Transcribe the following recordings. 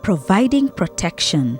Providing protection.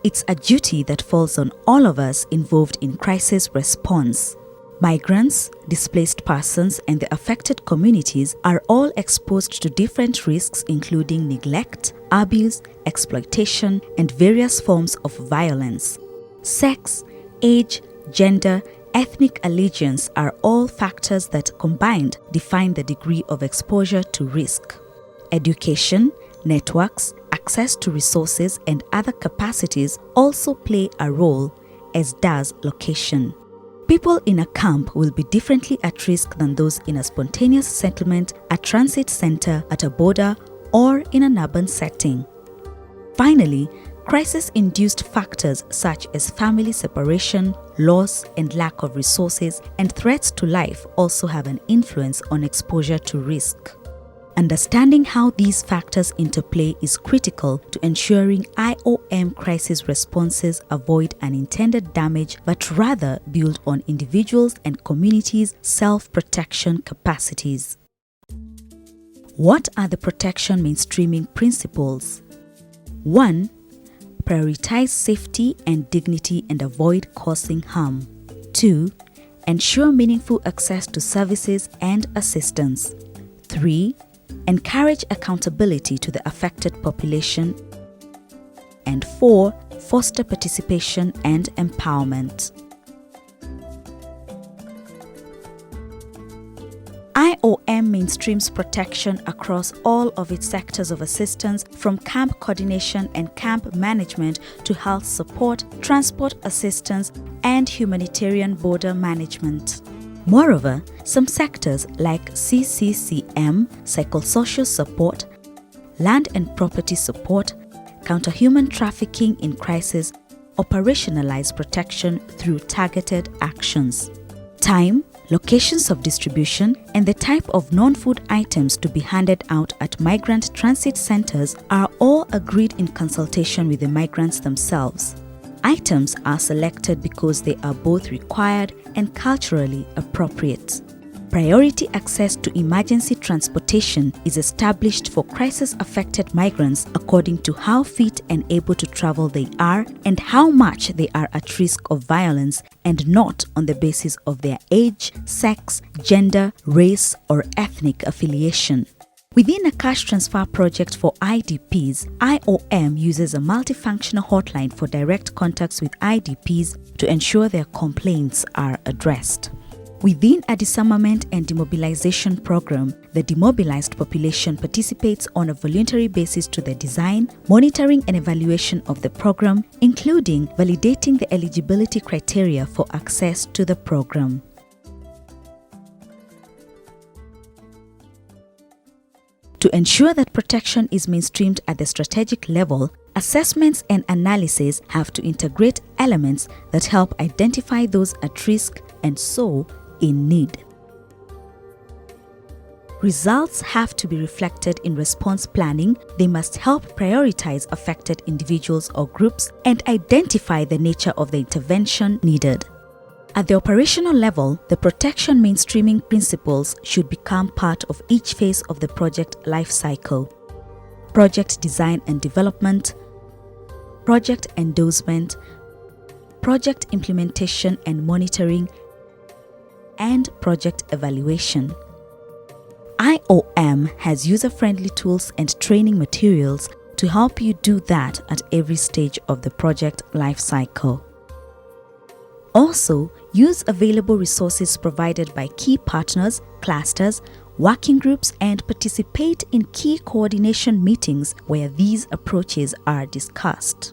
It's a duty that falls on all of us involved in crisis response. Migrants, displaced persons, and the affected communities are all exposed to different risks including neglect, abuse, exploitation, and various forms of violence. Sex, age, gender, ethnic allegiance are all factors that combined define the degree of exposure to risk. Education, networks, access to resources, and other capacities also play a role, as does location. People in a camp will be differently at risk than those in a spontaneous settlement, a transit center, at a border, or in an urban setting. Finally, crisis-induced factors such as family separation, loss, and lack of resources, and threats to life also have an influence on exposure to risk. Understanding how these factors interplay is critical to ensuring IOM crisis responses avoid unintended damage but rather build on individuals' and communities' self-protection capacities. What are the protection mainstreaming principles? 1. Prioritize safety and dignity and avoid causing harm. 2. Ensure meaningful access to services and assistance. 3. Encourage accountability to the affected population. And 4. Foster participation and empowerment. IOM mainstreams protection across all of its sectors of assistance, from camp coordination and camp management to health support, transport assistance, and humanitarian border management. Moreover, some sectors like CCCM, psychosocial support, land and property support, counter-human trafficking in crisis, operationalize protection through targeted actions. Time, locations of distribution, and the type of non-food items to be handed out at migrant transit centers are all agreed in consultation with the migrants themselves. Items are selected because they are both required and culturally appropriate. Priority access to emergency transportation is established for crisis-affected migrants according to how fit and able to travel they are and how much they are at risk of violence, and not on the basis of their age, sex, gender, race, or ethnic affiliation. Within a cash transfer project for IDPs, IOM uses a multifunctional hotline for direct contacts with IDPs to ensure their complaints are addressed. Within a disarmament and demobilization program, the demobilized population participates on a voluntary basis to the design, monitoring, and evaluation of the program, including validating the eligibility criteria for access to the program. To ensure that protection is mainstreamed at the strategic level, assessments and analysis have to integrate elements that help identify those at risk and so in need. Results have to be reflected in response planning. They must help prioritize affected individuals or groups and identify the nature of the intervention needed. At the operational level, the protection mainstreaming principles should become part of each phase of the project lifecycle: project design and development, project endorsement, project implementation and monitoring, and project evaluation. IOM has user-friendly tools and training materials to help you do that at every stage of the project lifecycle. Also, use available resources provided by key partners, clusters, working groups, and participate in key coordination meetings where these approaches are discussed.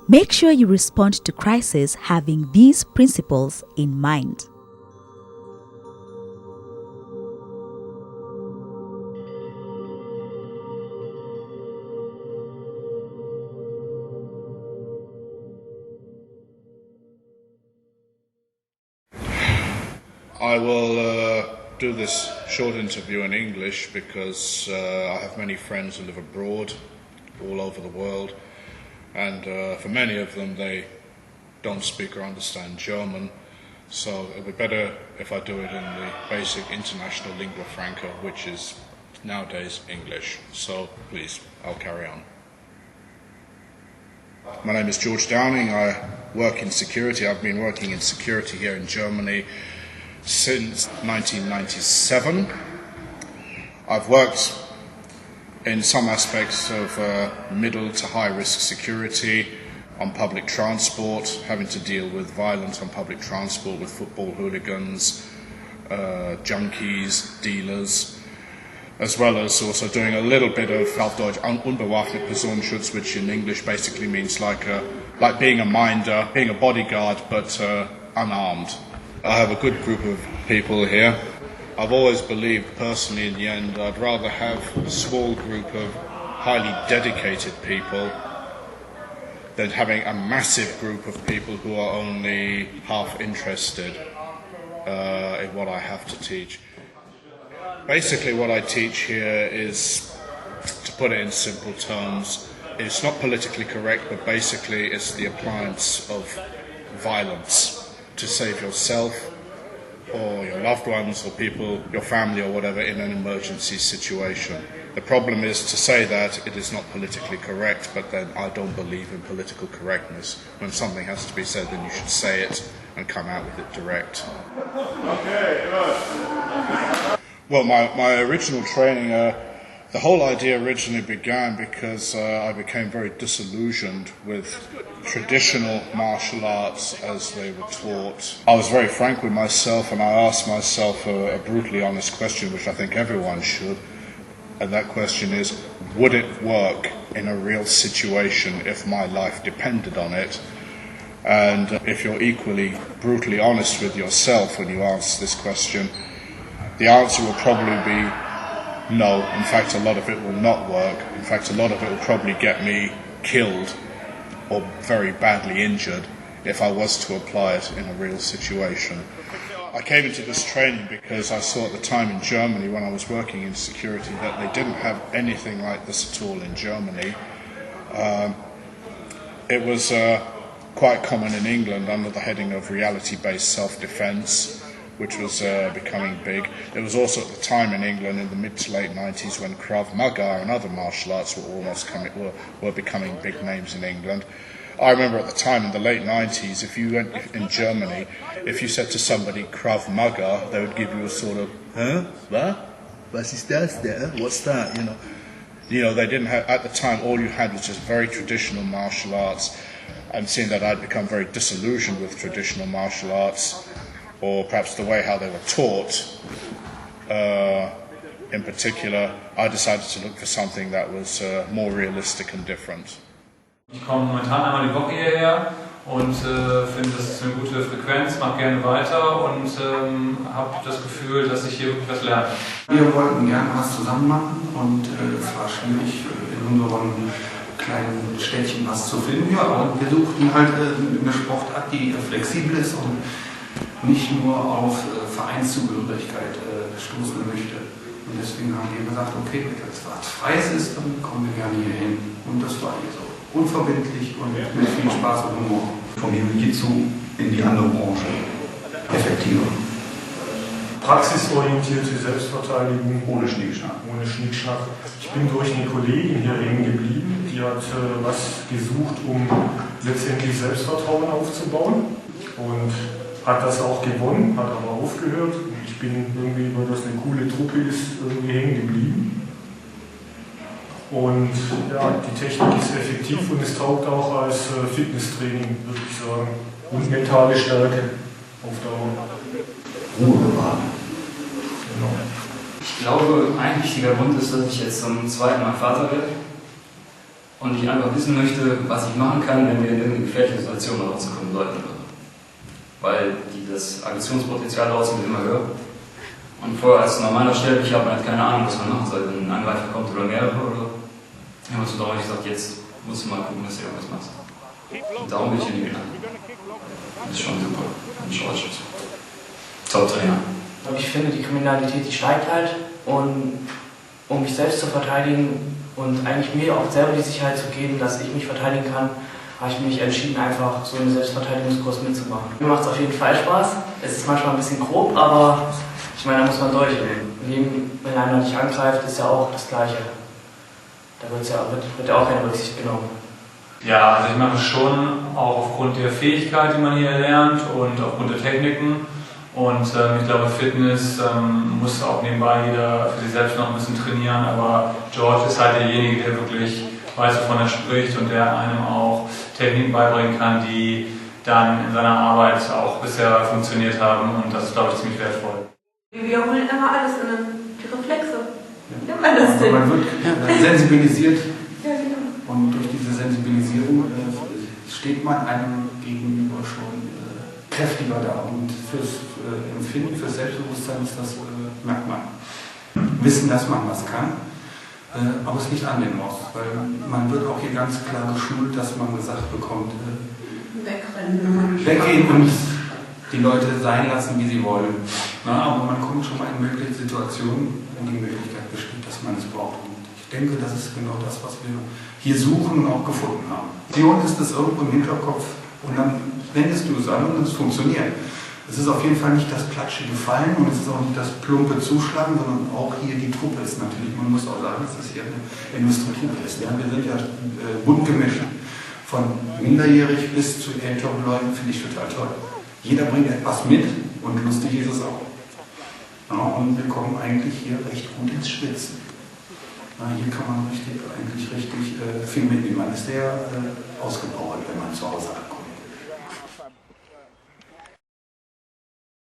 Make sure you respond to crisis having these principles in mind. I will do this short interview in English because I have many friends who live abroad, all over the world, and for many of them they don't speak or understand German, so it would be better if I do it in the basic international lingua franca, which is nowadays English. So please, I'll carry on. My name is George Downing. I work in security. I've been working in security here in Germany since 1997. I've worked in some aspects of middle to high risk security on public transport, having to deal with violence on public transport with football hooligans, junkies, dealers, as well as also doing a little bit of auf Deutsch unbewaffnet Personenschutz, which in English basically means like being a minder, being a bodyguard, but unarmed. I have a good group of people here. I've always believed personally in the end I'd rather have a small group of highly dedicated people than having a massive group of people who are only half interested in what I have to teach. Basically what I teach here is, to put it in simple terms, it's not politically correct, but basically it's the appliance of violence to save yourself or your loved ones or people, your family or whatever, in an emergency situation. The problem is to say that it is not politically correct, but then I don't believe in political correctness. When something has to be said, then you should say it and come out with it direct. Well, my original training, the whole idea originally began because I became very disillusioned with traditional martial arts as they were taught. I was very frank with myself and I asked myself a brutally honest question, which I think everyone should. And that question is, would it work in a real situation if my life depended on it? And if you're equally brutally honest with yourself when you ask this question, the answer will probably be no. In fact, a lot of it will not work. In fact, a lot of it will probably get me killed or very badly injured if I was to apply it in a real situation. I came into this training because I saw at the time in Germany, when I was working in security, that they didn't have anything like this at all in Germany. It was quite common in England under the heading of reality-based self-defense, which was becoming big. It was also at the time in England in the mid to late 90s when Krav Maga and other martial arts were becoming big names in England. I remember at the time in the late 90s, if you went in Germany, if you said to somebody Krav Maga, they would give you a sort of, huh? What? Was ist das there? What's that? You know, they didn't have, at the time, all you had was just very traditional martial arts. And seeing that I'd become very disillusioned with traditional martial arts, or perhaps the way how they were taught, in particular, I decided to look for something that was more realistic and different. Ich komme momentan einmal die Woche hierher und finde, das ist eine gute Frequenz, mache gerne weiter und habe das Gefühl, dass ich hier wirklich was lerne. Wir wollten gerne was zusammen machen und es war schwierig in unserem kleinen Städtchen was zu finden. Ja, und wir suchten halt eine Sportart, die flexibel ist und nicht nur auf Vereinszugehörigkeit stoßen möchte. Und deswegen haben wir gesagt, okay, wenn das was Freies ist, dann kommen wir gerne hier hin. Und das war hier so. Unverbindlich und mit viel Spaß und Humor. Vom Jiu-Jitsu in die andere Branche. Effektiver. Praxisorientierte Selbstverteidigung. Ohne Schnickschnack. Ohne Schnickschnack. Ich bin durch eine Kollegin hier hängen geblieben, die hat was gesucht, um letztendlich Selbstvertrauen aufzubauen. Und hat das auch gewonnen, hat aber aufgehört. Ich bin irgendwie, weil das eine coole Truppe ist, irgendwie hängen geblieben. Und ja, die Technik ist effektiv und es taugt auch als Fitnesstraining, würde ich sagen. Und mentale Stärke auf Dauer. Ruhe bewahren. Genau. Ich glaube, ein wichtiger Grund ist, dass ich jetzt zum zweiten Mal Vater werde. Und ich einfach wissen möchte, was ich machen kann, wenn wir in irgendeine gefährliche Situation rauskommen sollten. Weil das Aggressionspotenzial draußen wird immer höher. Und vorher als normaler Sterblicher hat man halt keine Ahnung, was man machen soll, wenn ein Angreifer kommt oder mehrere oder. Ich habe so darum gesagt, jetzt musst du mal gucken, dass du irgendwas machst. Und darum bin ich in die genannt. Das ist schon super. Ein Sportschütze. Top-Trainer. Ich finde, die Kriminalität, die steigt halt. Und um mich selbst zu verteidigen und eigentlich mir auch selber die Sicherheit zu geben, dass ich mich verteidigen kann, habe ich mich entschieden, einfach so einen Selbstverteidigungskurs mitzumachen. Mir macht es auf jeden Fall Spaß. Es ist manchmal ein bisschen grob, aber ich meine, da muss man durch. wenn einer dich angreift, ist ja auch das Gleiche. Da wird ja auch keine Rücksicht genommen. Ja, also ich mache es schon auch aufgrund der Fähigkeit, die man hier lernt und aufgrund der Techniken. Und ich glaube, Fitness muss auch nebenbei jeder für sich selbst noch ein bisschen trainieren. Aber George ist halt derjenige, der wirklich weiß, wovon er spricht und der einem auch Techniken beibringen kann, die dann in seiner Arbeit auch bisher funktioniert haben. Und das ist, glaube ich, ziemlich wertvoll. Wir wiederholen immer alles die Reflexe. Immer das Also man wird sensibilisiert. Ja, genau. Und durch diese Sensibilisierung steht man einem gegenüber schon kräftiger da. Und fürs Empfinden, fürs Selbstbewusstsein ist das, merkt man. Wissen, dass man was kann, aber es liegt an dem aus. Weil man wird auch hier ganz klar geschult, dass man gesagt bekommt, weggehen und die Leute sein lassen, wie sie wollen. Na, aber man kommt schon mal in mögliche Situationen, wo die Möglichkeit besteht, dass man es braucht. Und ich denke, das ist genau das, was wir hier suchen und auch gefunden haben. Vision ist das irgendwo im Hinterkopf und dann wendest du es an und es funktioniert. Es ist auf jeden Fall nicht das platschige Fallen und es ist auch nicht das plumpe Zuschlagen, sondern auch hier die Truppe ist natürlich, man muss auch sagen, dass das hier eine Industrietruppe ist. Ja, wir sind ja bunt gemischt. Von minderjährig bis zu älteren Leuten, finde ich total toll. Jeder bringt etwas mit und lustig ist es auch. Ja, und wir kommen eigentlich hier recht gut ins Schwitzen. Na, hier kann man eigentlich richtig viel mitnehmen. Man ist sehr ausgepowert, wenn man zu Hause ankommt.